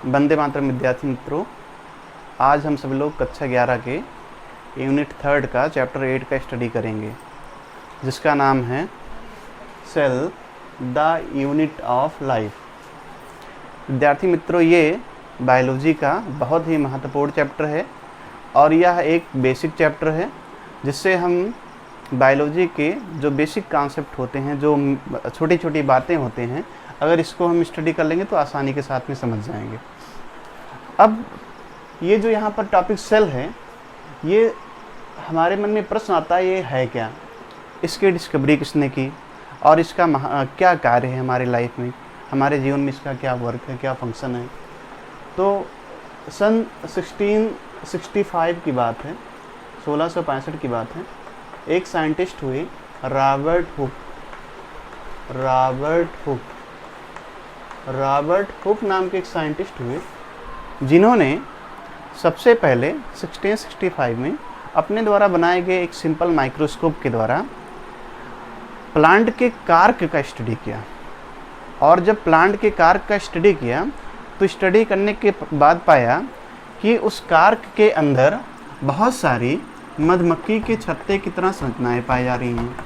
वंदे मातरम विद्यार्थी मित्रों, आज हम सब लोग कक्षा 11 के यूनिट 3 का चैप्टर 8 का स्टडी करेंगे, जिसका नाम है cell the unit of life. विद्यार्थी मित्रों, ये बायोलॉजी का बहुत ही महत्वपूर्ण चैप्टर है और यह एक बेसिक चैप्टर है, जिससे हम बायोलॉजी के जो बेसिक कॉन्सेप्ट होते हैं, जो छोटी छोटी बातें होते हैं, अगर इसको हम स्टडी कर लेंगे तो आसानी के साथ में समझ जाएंगे। अब ये जो यहाँ पर टॉपिक सेल है, ये हमारे मन में प्रश्न आता है, ये है क्या, इसकी डिस्कवरी किसने की और इसका क्या कार्य है हमारे लाइफ में, हमारे जीवन में इसका क्या वर्क है, क्या फंक्शन है। तो सन 1665 की बात है, 1665 की बात है, एक साइंटिस्ट हुए रॉबर्ट हुक नाम के एक साइंटिस्ट हुए, जिन्होंने सबसे पहले 1665 में अपने द्वारा बनाए गए एक सिंपल माइक्रोस्कोप के द्वारा प्लांट के कार्क का स्टडी किया। और जब प्लांट के कार्क का स्टडी किया तो स्टडी करने के बाद पाया कि उस कार्क के अंदर बहुत सारी मधुमक्खी के छत्ते की तरह संरचनाएं पाई जा रही हैं।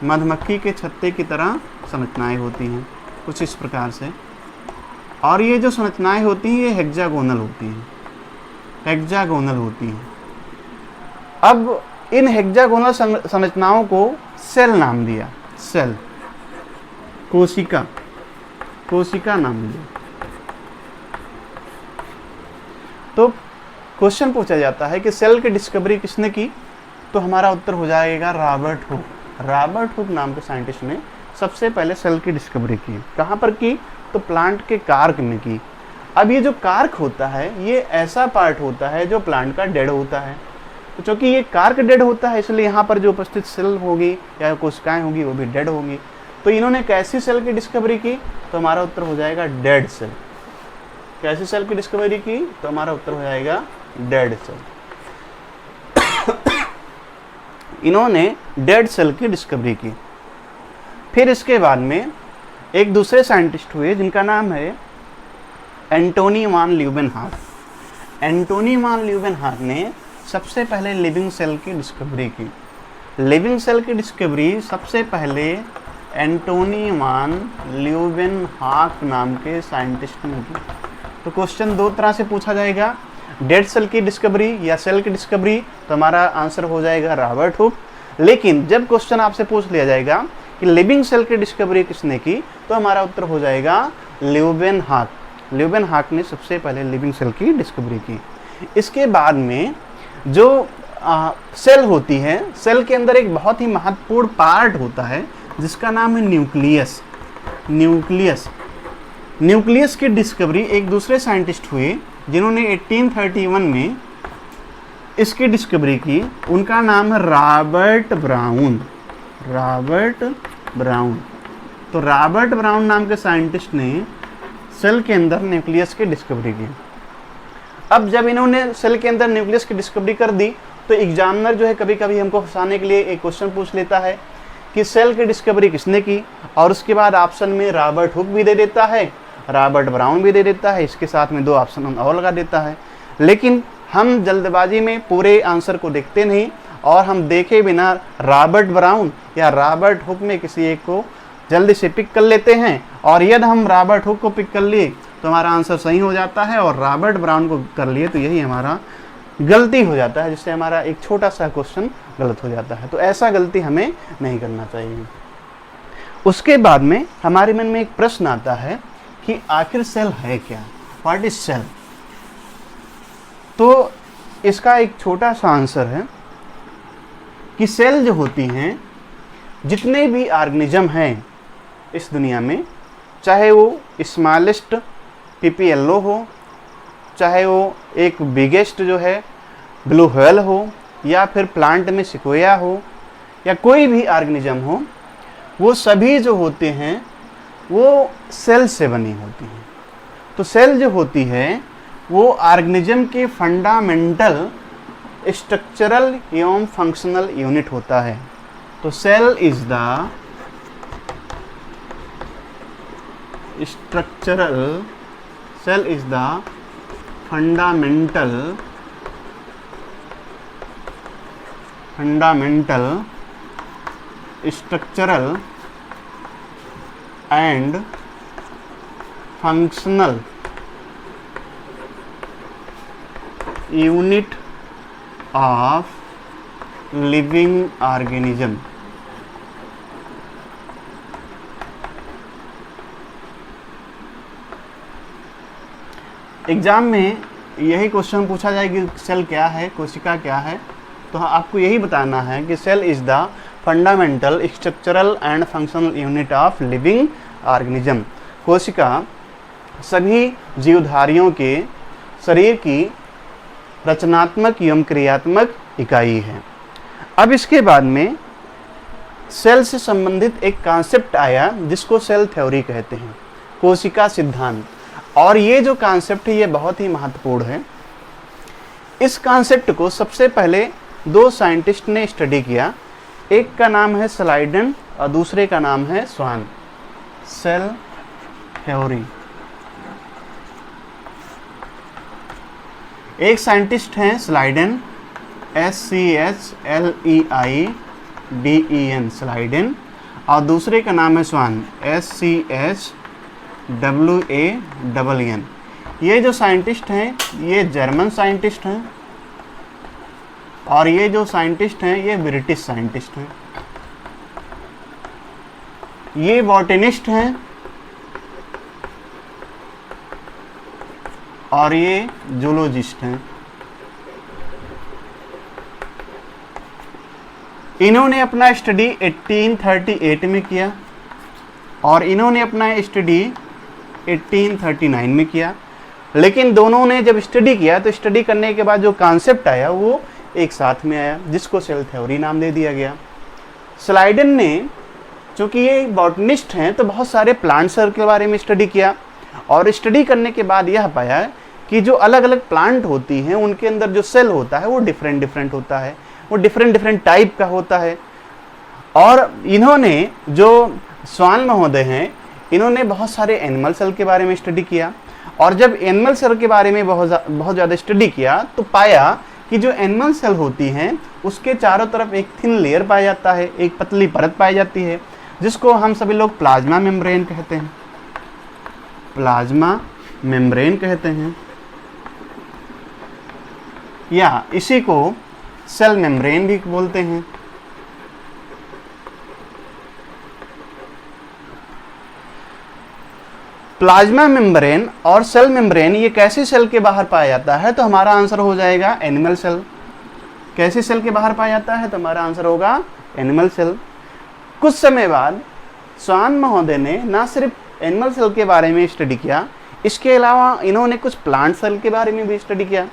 मधुमक्खी के छत्ते की तरह संरचनाएं होती हैं कुछ इस प्रकार से, और ये जो संरचनाएं होती हैं ये हेक्सागोनल होती हैं। अब इन हेक्सागोनल संरचनाओं को सेल नाम दिया, सेल, कोशिका नाम दिया। तो क्वेश्चन पूछा जाता है कि सेल की डिस्कवरी किसने की, तो हमारा उत्तर हो जाएगा रॉबर्ट हुक नाम के साइंटिस्ट ने सबसे पहले सेल की डिस्कवरी की। कहाँ पर की, तो प्लांट के कार्क में की। अब ये जो कार्क होता है, ये ऐसा पार्ट होता है जो प्लांट का डेड होता है। तो चूँकि ये कार्क डेड होता है, इसलिए यहाँ पर जो उपस्थित सेल होगी या कोशिकाएं होगी वो भी डेड होंगी। तो इन्होंने कैसी सेल की डिस्कवरी की, तो हमारा उत्तर हो जाएगा डेड सेल। कैसी सेल की डिस्कवरी की, तो हमारा उत्तर हो जाएगा डेड सेल। इन्होंने डेड सेल की डिस्कवरी की। फिर इसके बाद में एक दूसरे साइंटिस्ट हुए जिनका नाम है एंटोनी वान ल्यूवेनहॉक। एंटोनी वान ल्यूवेनहॉक ने सबसे पहले लिविंग सेल की डिस्कवरी की। लिविंग सेल की डिस्कवरी सबसे पहले एंटोनी वान ल्यूवेनहॉक नाम के साइंटिस्ट ने की। तो क्वेश्चन दो तरह से पूछा जाएगा, डेड सेल की डिस्कवरी या सेल की डिस्कवरी, तो हमारा आंसर हो जाएगा रॉबर्ट हुक। लेकिन जब क्वेश्चन आपसे पूछ लिया जाएगा कि लिविंग सेल की डिस्कवरी किसने की, तो हमारा उत्तर हो जाएगा ल्यूवेनहॉक ने सबसे पहले लिविंग सेल की डिस्कवरी की। इसके बाद में जो सेल होती है, सेल के अंदर एक बहुत ही महत्वपूर्ण पार्ट होता है जिसका नाम है न्यूक्लियस की डिस्कवरी एक दूसरे साइंटिस्ट हुए जिन्होंने 1831 में इसकी डिस्कवरी की। उनका नाम है रॉबर्ट ब्राउन। तो रॉबर्ट ब्राउन नाम के साइंटिस्ट ने सेल के अंदर न्यूक्लियस की डिस्कवरी की। अब जब इन्होंने सेल के अंदर न्यूक्लियस की डिस्कवरी कर दी, तो एग्जामिनर जो है कभी कभी हमको फंसाने के लिए एक क्वेश्चन पूछ लेता है कि सेल की डिस्कवरी किसने की, और उसके बाद ऑप्शन में रॉबर्ट हुक भी दे देता है, रॉबर्ट ब्राउन भी दे देता है, इसके साथ में दो ऑप्शन और लगा देता है। लेकिन हम जल्दबाजी में पूरे आंसर को देखते नहीं और हम देखे बिना रॉबर्ट ब्राउन या रॉबर्ट हुक में किसी एक को जल्दी से पिक कर लेते हैं, और यदि हम रॉबर्ट हुक को पिक कर लिए तो हमारा आंसर सही हो जाता है, और रॉबर्ट ब्राउन को कर लिए तो यही हमारा गलती हो जाता है, जिससे हमारा एक छोटा सा क्वेश्चन गलत हो जाता है। तो ऐसा गलती हमें नहीं करना चाहिए। उसके बाद में हमारे मन में एक प्रश्न आता है कि आखिर सेल है क्या, व्हाट इज सेल। तो इसका एक छोटा सा आंसर है कि सेल जो होती हैं, जितने भी ऑर्गेनिज्म हैं इस दुनिया में, चाहे वो स्मॉलेस्ट पीपीएलओ हो, चाहे वो एक बिगेस्ट जो है ब्लू व्हेल हो, या फिर प्लांट में सिक्वोया हो, या कोई भी ऑर्गेनिज्म हो, वो सभी जो होते हैं वो सेल से बनी होती हैं। तो सेल जो होती है वो ऑर्गेनिज्म के फंडामेंटल स्ट्रक्चरल एवं फंक्शनल यूनिट होता है। तो cell is the structural cell is the fundamental structural and functional unit of living organism. Exam में यही क्वेश्चन पूछा जाए कि सेल क्या है, कोशिका क्या है, तो आपको यही बताना है कि cell is the fundamental structural and functional unit of living organism. कोशिका सभी जीवधारियों के शरीर की रचनात्मक एवं क्रियात्मक इकाई है। अब इसके बाद में सेल से संबंधित एक कॉन्सेप्ट आया जिसको सेल थ्योरी कहते हैं, कोशिका सिद्धांत। और ये जो कॉन्सेप्ट है ये बहुत ही महत्वपूर्ण है। इस कॉन्सेप्ट को सबसे पहले दो साइंटिस्ट ने स्टडी किया, एक का नाम है स्लाइडन और दूसरे का नाम है स्वान। Cell theory. एक साइंटिस्ट हैं स्लाइडन, SCHLEIDEN स्लाइडन, और दूसरे का नाम है स्वान, SCHWANN। ये जो साइंटिस्ट हैं ये जर्मन साइंटिस्ट हैं और ये जो साइंटिस्ट हैं ये ब्रिटिश साइंटिस्ट हैं। ये बॉटनिस्ट हैं और ये जूलॉजिस्ट हैं। इन्होंने अपना स्टडी 1838 में किया और इन्होंने अपना स्टडी 1839 में किया। लेकिन दोनों ने जब स्टडी किया तो स्टडी करने के बाद जो कॉन्सेप्ट आया वो एक साथ में आया, जिसको सेल थ्योरी नाम दे दिया गया। स्लाइडन ने, चूंकि ये बॉटनिस्ट हैं, तो बहुत सारे प्लांट सेल के बारे में स्टडी किया और स्टडी करने के बाद यह पाया कि जो अलग अलग प्लांट होती हैं उनके अंदर जो सेल होता है वो डिफरेंट होता है, वो डिफरेंट टाइप का होता है। और इन्होंने, जो स्वान महोदय हैं, इन्होंने बहुत सारे एनिमल सेल के बारे में स्टडी किया और जब एनिमल सेल के बारे में बहुत ज़्यादा स्टडी किया तो पाया कि जो एनिमल सेल होती हैं उसके चारों तरफ एक थिन लेयर पाया जाता है, एक पतली परत पाई जाती है, जिसको हम सभी लोग प्लाज्मा मेम्ब्रेन कहते हैं। प्लाज्मा मेम्ब्रेन कहते हैं या इसी को सेल मेम्ब्रेन भी बोलते हैं। प्लाज्मा मेम्ब्रेन और सेल मेम्ब्रेन ये कैसे सेल के बाहर पाया जाता है, तो हमारा आंसर हो जाएगा एनिमल सेल। कैसे सेल के बाहर पाया जाता है, तो हमारा आंसर होगा एनिमल सेल। कुछ समय बाद स्वान महोदय ने ना सिर्फ एनिमल सेल के बारे में स्टडी किया, इसके अलावा इन्होंने कुछ प्लांट सेल के बारे में भी स्टडी किया।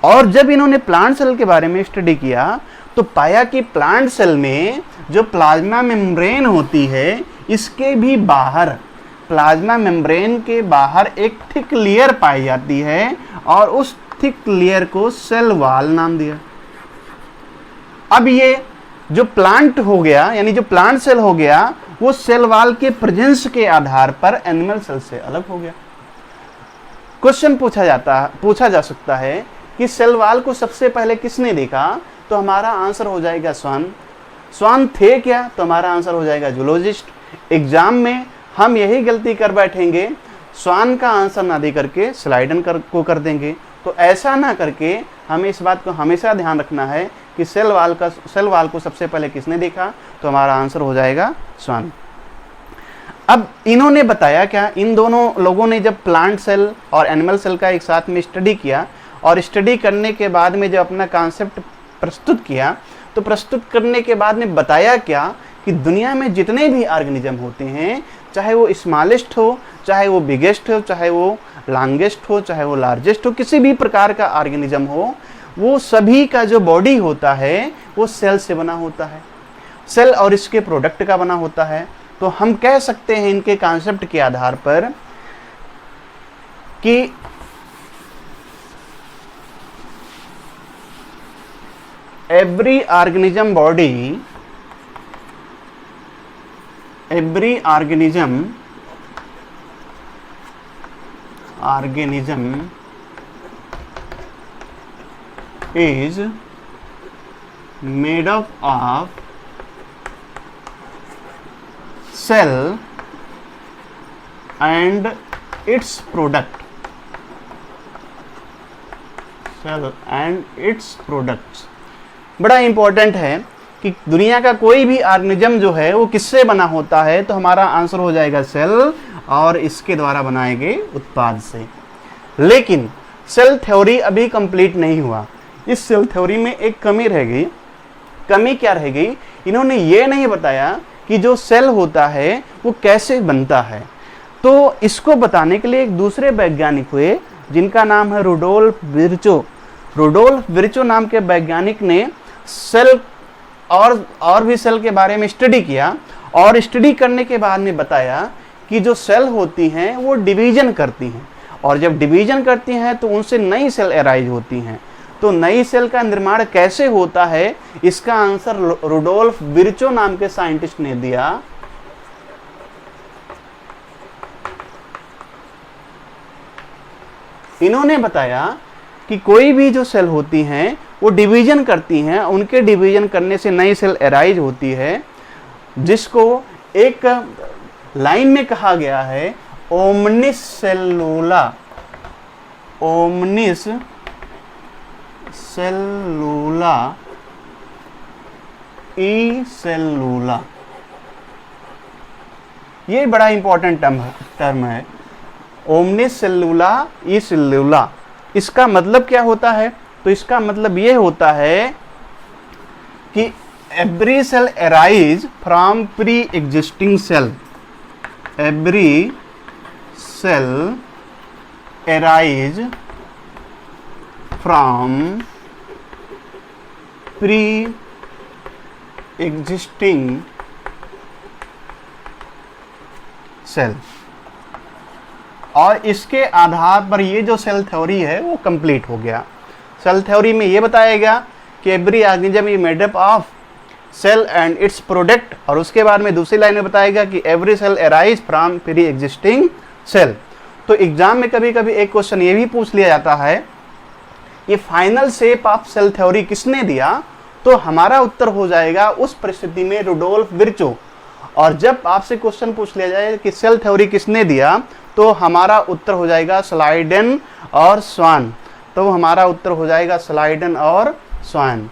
और जब इन्होंने प्लांट सेल के बारे में स्टडी किया तो पाया कि प्लांट सेल में जो प्लाज्मा मेम्ब्रेन होती है, इसके भी बाहर, प्लाज्मा मेम्ब्रेन के बाहर एक थिक लेयर पाई जाती है और उस थिक लेयर को सेल वॉल नाम दिया। अब ये जो प्लांट हो गया, यानी जो प्लांट सेल हो गया, वो सेल वॉल के प्रेजेंस के आधार पर एनिमल सेल से अलग हो गया। क्वेश्चन पूछा जा सकता है कि सेल वॉल को सबसे पहले किसने देखा, तो हमारा आंसर हो जाएगा स्वान। स्वान थे क्या, तो हमारा आंसर हो जाएगा जूलॉजिस्ट। एग्जाम में हम यही गलती कर बैठेंगे, स्वान का आंसर ना दे करके स्लाइडन को कर देंगे। तो ऐसा ना करके हमें इस बात को हमेशा ध्यान रखना है कि सेल वॉल को सबसे पहले किसने देखा, तो हमारा आंसर हो जाएगा स्वान। अब इन्होंने बताया क्या, इन दोनों लोगों ने जब प्लांट सेल और एनिमल सेल का एक साथ में स्टडी किया और स्टडी करने के बाद में जब अपना कॉन्सेप्ट प्रस्तुत किया, तो प्रस्तुत करने के बाद में बताया क्या कि दुनिया में जितने भी ऑर्गेनिज्म होते हैं, चाहे वो स्मॉलेस्ट हो, चाहे वो बिगेस्ट हो, चाहे वो लॉन्गेस्ट हो, चाहे वो लार्जेस्ट हो, किसी भी प्रकार का ऑर्गेनिज्म हो, वो सभी का जो बॉडी होता है वो सेल से बना होता है, सेल और इसके प्रोडक्ट का बना होता है। तो हम कह सकते हैं इनके कॉन्सेप्ट के आधार पर कि every organism organism is made up of cell and its product, cell and its products। बड़ा इंपॉर्टेंट है कि दुनिया का कोई भी ऑर्गेनिज्म जो है वो किससे बना होता है, तो हमारा आंसर हो जाएगा सेल और इसके द्वारा बनाए गए उत्पाद से। लेकिन सेल थ्योरी अभी कंप्लीट नहीं हुआ। इस सेल थ्योरी में एक कमी रह गई। कमी क्या रह गई? इन्होंने ये नहीं बताया कि जो सेल होता है वो कैसे बनता है। तो इसको बताने के लिए एक दूसरे वैज्ञानिक हुए जिनका नाम है रुडोल्फ विर्चो। रुडोल्फ विर्चो नाम के वैज्ञानिक ने सेल और भी सेल के बारे में स्टडी किया, और स्टडी करने के बाद में बताया कि जो सेल होती हैं वो डिवीजन करती हैं, और जब डिवीजन करती हैं तो उनसे नई सेल अराइज होती हैं। तो नई सेल का निर्माण कैसे होता है, इसका आंसर रुडोल्फ विर्चो नाम के साइंटिस्ट ने दिया। इन्होंने बताया कि कोई भी जो सेल होती हैं वो डिवीजन करती हैं, उनके डिवीजन करने से नई सेल अराइज होती है, जिसको एक लाइन में कहा गया है ओमनिस सेलुला। ओमनिस सेलुला ई सेलुला, ये बड़ा इंपॉर्टेंट टर्म है। ओमनिस सेलुला ई सेलुला, इसका मतलब क्या होता है? तो इसका मतलब ये होता है कि every cell arise from pre existing cell. Every cell arise from pre existing cell. और इसके आधार पर ये जो सेल थ्योरी है वो कंप्लीट हो गया। सेल थ्योरी में ये बताया गया कि every organism is made up of cell and its product, और उसके बाद में दूसरी लाइन में बताया गया कि every cell arise from pre existing cell. तो एग्जाम में कभी कभी एक क्वेश्चन ये भी पूछ लिया जाता है, ये final shape of cell theory किसने दिया? तो हमारा उत्तर हो जाएगा उस परिस्थिति में रुडोल्फ विर्चो। और जब आपसे क्वेश्चन पूछ लिया जाए कि सेल थ्योरी किसने दिया, तो हमारा उत्तर हो जाएगा स्लाइडेन और स्वान। तो हमारा उत्तर हो जाएगा स्लाइडेन और स्वान।